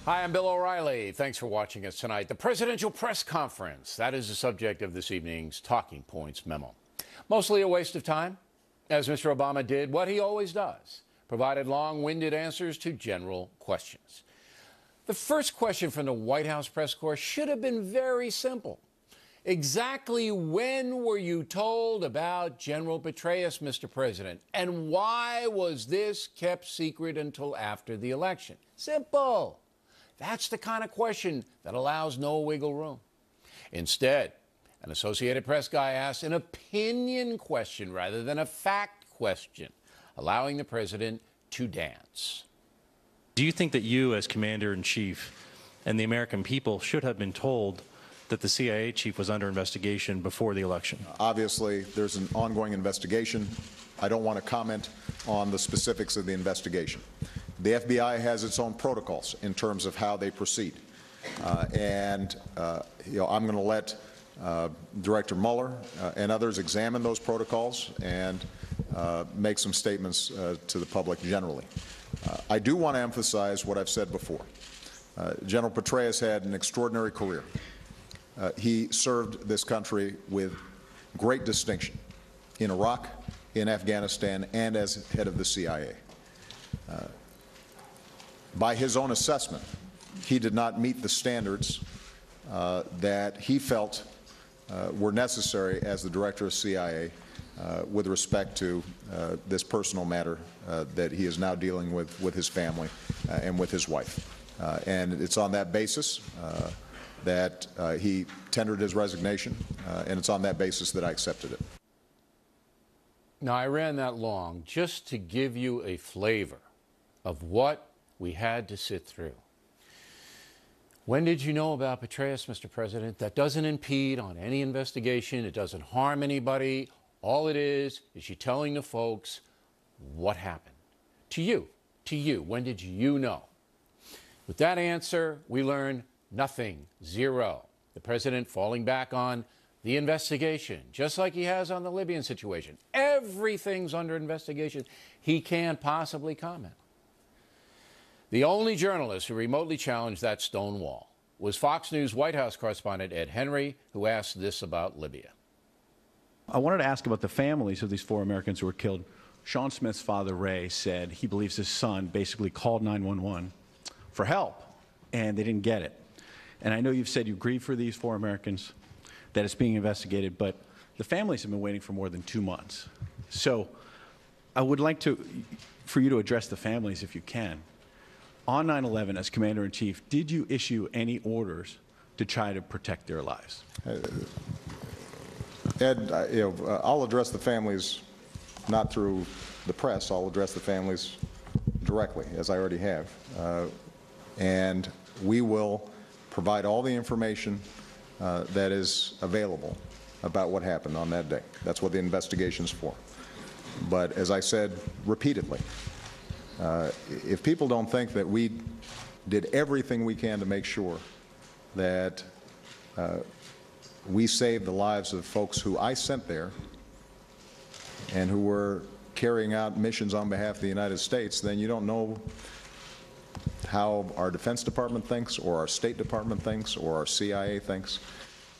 Hi, I'm Bill O'Reilly. Thanks for watching us tonight. The presidential press conference. That is the subject of this evening's Talking Points memo. Mostly a waste of time, as Mr. Obama did what he always does, provided long-winded answers to general questions. The first question from the White House press corps should have been very simple. Exactly when were you told about General Petraeus, Mr. President? And why was this kept secret until after the election? Simple. That's the kind of question that allows no wiggle room. Instead, an Associated Press guy asked an opinion question rather than a fact question, allowing the president to dance. Do you think that you, as commander-in-chief, and the American people should have been told that the CIA chief was under investigation before the election? Obviously, there's an ongoing investigation. I don't want to comment on the specifics of the investigation. The FBI has its own protocols in terms of how they proceed. I'm going to let Director Mueller and others examine those protocols and make some statements to the public generally. I do want to emphasize what I've said before. General Petraeus had an extraordinary career. He served this country with great distinction in Iraq, in Afghanistan, and as head of the CIA. By his own assessment, he did not meet the standards that he felt were necessary as the director of CIA with respect to this personal matter that he is now dealing with his family and with his wife. And it's on that basis that he tendered his resignation, and it's on that basis that I accepted it. Now, I ran that long just to give you a flavor of what we had to sit through. When did you know about Petraeus, Mr. President? That doesn't impede on any investigation. It doesn't harm anybody. All it is you telling the folks what happened. To you. When did you know? With that answer, we learn nothing. Zero. The president falling back on the investigation, just like he has on the Libyan situation. Everything's under investigation. He can't possibly comment. The only journalist who remotely challenged that stone wall was Fox News White House correspondent Ed Henry, who asked this about Libya. I wanted to ask about the families of these 4 Americans who were killed. Sean Smith's father, Ray, said he believes his son basically called 911 for help, and they didn't get it. And I know you've said you grieve for these 4 Americans, that it's being investigated, but the families have been waiting for more than 2 months. So I would like for you to address the families if you can. On 9/11, as Commander-in-Chief, did you issue any orders to try to protect their lives? Ed, I'll address the families not through the press. I'll address the families directly, as I already have. And we will provide all the information that is available about what happened on that day. That's what the investigation's for. But as I said repeatedly, if people don't think that we did everything we can to make sure that we saved the lives of folks who I sent there and who were carrying out missions on behalf of the United States, then you don't know how our Defense Department thinks, or our State Department thinks, or our CIA thinks.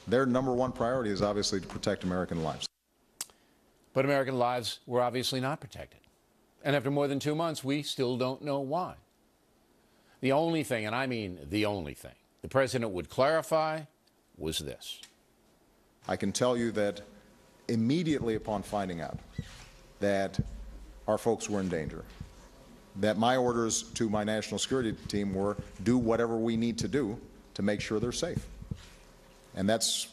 Their number one priority is obviously to protect American lives. But American lives were obviously not protected. And after more than 2 months, we still don't know why. The only thing, and I mean the only thing, the president would clarify was this. I can tell you that immediately upon finding out that our folks were in danger, that my orders to my national security team were do whatever we need to do to make sure they're safe. And that's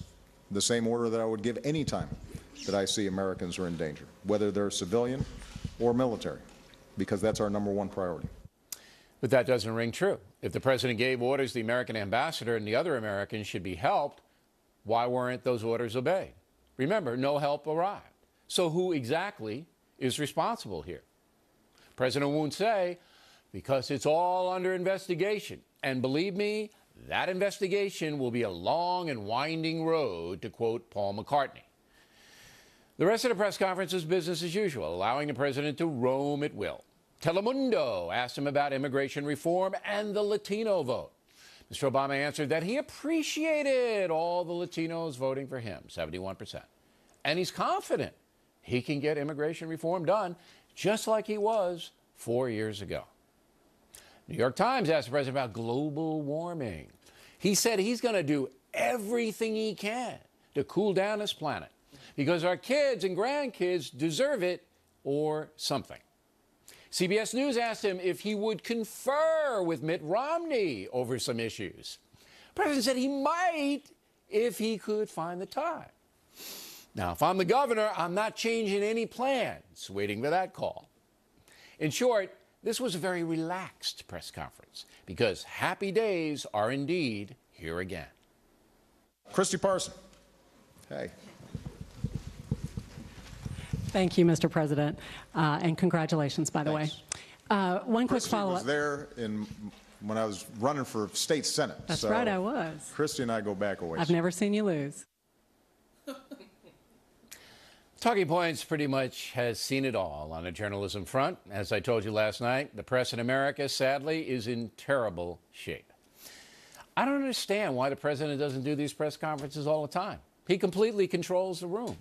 the same order that I would give any time that I see Americans are in danger, whether they're civilian or military, because that's our number one priority. But that doesn't ring true. If the president gave orders the American ambassador and the other Americans should be helped, why weren't those orders obeyed? Remember, no help arrived. So who exactly is responsible here? President won't say, because it's all under investigation. And believe me, that investigation will be a long and winding road, to quote Paul McCartney. The rest of the press conference is business as usual, allowing the president to roam at will. Telemundo asked him about immigration reform and the Latino vote. Mr. Obama answered that he appreciated all the Latinos voting for him, 71%. And he's confident he can get immigration reform done just like he was 4 years ago. New York Times asked the president about global warming. He said he's going to do everything he can to cool down this planet because our kids and grandkids deserve it or something. CBS News asked him if he would confer with Mitt Romney over some issues. The president said he might if he could find the time. Now, if I'm the governor, I'm not changing any plans, waiting for that call. In short, this was a very relaxed press conference because happy days are indeed here again. Christy Parson. Hey. Thank you, Mr. President, and congratulations, by the way. One quick Christy follow-up. was there when I was running for state senate. That's so right, I was. Christy and I go back a ways. I've never seen you lose. Talking Points pretty much has seen it all on the journalism front. As I told you last night, the press in America, sadly, is in terrible shape. I don't understand why the president doesn't do these press conferences all the time. He completely controls the room.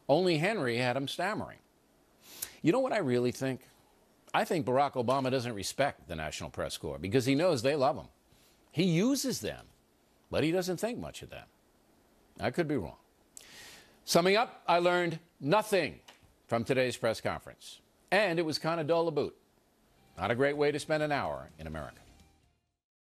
Only Henry had him stammering. You know what I really think? I think Barack Obama doesn't respect the National Press Corps because he knows they love him. He uses them, but he doesn't think much of them. I could be wrong. Summing up, I learned nothing from today's press conference, and it was kind of dull to boot. Not a great way to spend an hour in America.